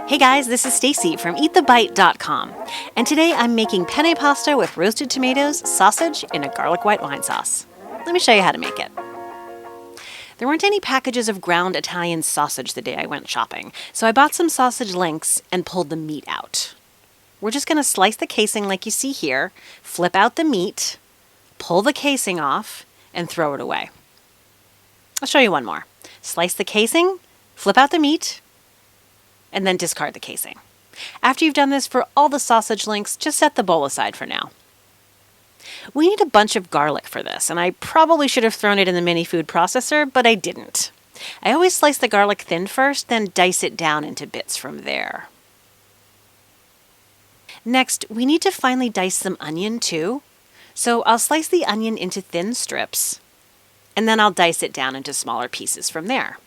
Hey guys, this is Stacy from eatthebite.com, and today I'm making penne pasta with roasted tomatoes, sausage, and a garlic white wine sauce. Let me show you how to make it. There weren't any packages of ground Italian sausage the day I went shopping, so I bought some sausage links and pulled the meat out. We're just going to slice the casing like you see here, flip out the meat, pull the casing off, and throw it away. I'll show you one more. Slice the casing, flip out the meat, and then discard the casing. After you've done this for all the sausage links, just set the bowl aside for now. We need a bunch of garlic for this, and I probably should have thrown it in the mini food processor, but I didn't. I always slice the garlic thin first, then dice it down into bits from there. Next, we need to finely dice some onion too. So I'll slice the onion into thin strips, and then I'll dice it down into smaller pieces from there.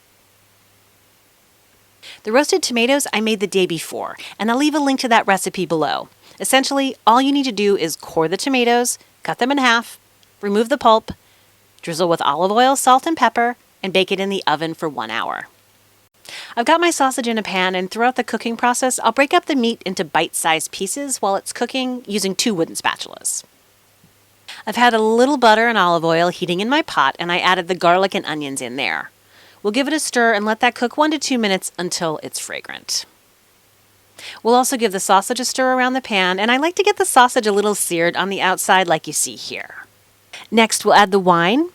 The roasted tomatoes I made the day before, and I'll leave a link to that recipe below. Essentially, all you need to do is core the tomatoes, cut them in half, remove the pulp, drizzle with olive oil, salt, and pepper, and bake it in the oven for 1 hour. I've got my sausage in a pan, and throughout the cooking process, I'll break up the meat into bite-sized pieces while it's cooking using 2 wooden spatulas. I've had a little butter and olive oil heating in my pot, and I added the garlic and onions in there. We'll give it a stir and let that cook 1 to 2 minutes until it's fragrant. We'll also give the sausage a stir around the pan, and I like to get the sausage a little seared on the outside like you see here. Next, we'll add the wine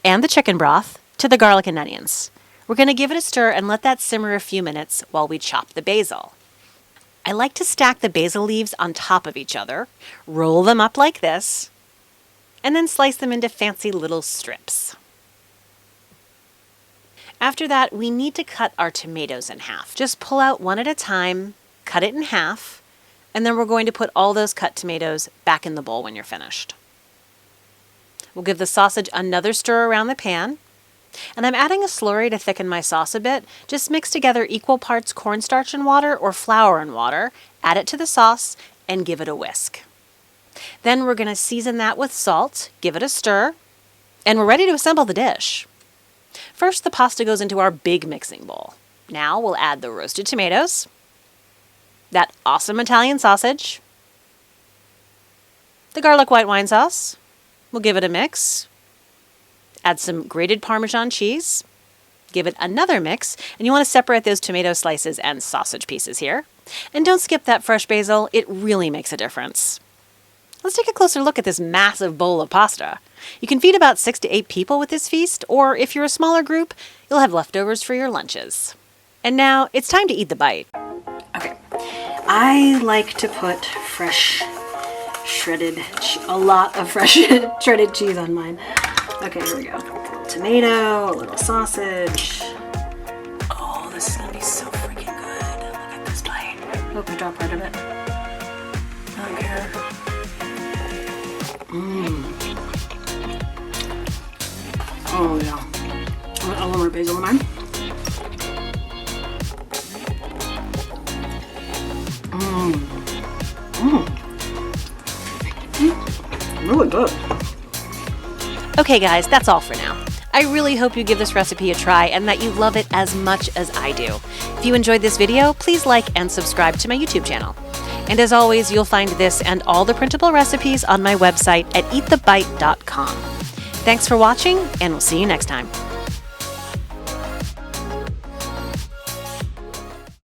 and the chicken broth to the garlic and onions. We're going to give it a stir and let that simmer a few minutes while we chop the basil. I like to stack the basil leaves on top of each other, roll them up like this, and then slice them into fancy little strips. After that, we need to cut our tomatoes in half. Just pull out one at a time, cut it in half, and then we're going to put all those cut tomatoes back in the bowl when you're finished. We'll give the sausage another stir around the pan, and I'm adding a slurry to thicken my sauce a bit. Just mix together equal parts cornstarch and water or flour and water, add it to the sauce, and give it a whisk. Then we're going to season that with salt, give it a stir, and we're ready to assemble the dish. First, the pasta goes into our big mixing bowl. Now we'll add the roasted tomatoes, that awesome Italian sausage, the garlic white wine sauce. We'll give it a mix. Add some grated Parmesan cheese. Give it another mix, and you want to separate those tomato slices and sausage pieces here. And don't skip that fresh basil, it really makes a difference. Let's take a closer look at this massive bowl of pasta. You can feed about 6 to 8 people with this feast, or if you're a smaller group, you'll have leftovers for your lunches. And now, it's time to eat the bite. Okay, I like to put fresh a lot of fresh shredded cheese on mine. Okay, here we go. A little tomato, a little sausage. Oh, this is gonna be so freaking good. Look at this bite. Hope I drop part of it. Okay. Oh yeah. A little more basil in mine. Really good. Okay guys, that's all for now. I really hope you give this recipe a try and that you love it as much as I do. If you enjoyed this video, please like and subscribe to my YouTube channel. And as always, you'll find this and all the printable recipes on my website at eatthebite.com. Thanks for watching, and we'll see you next time.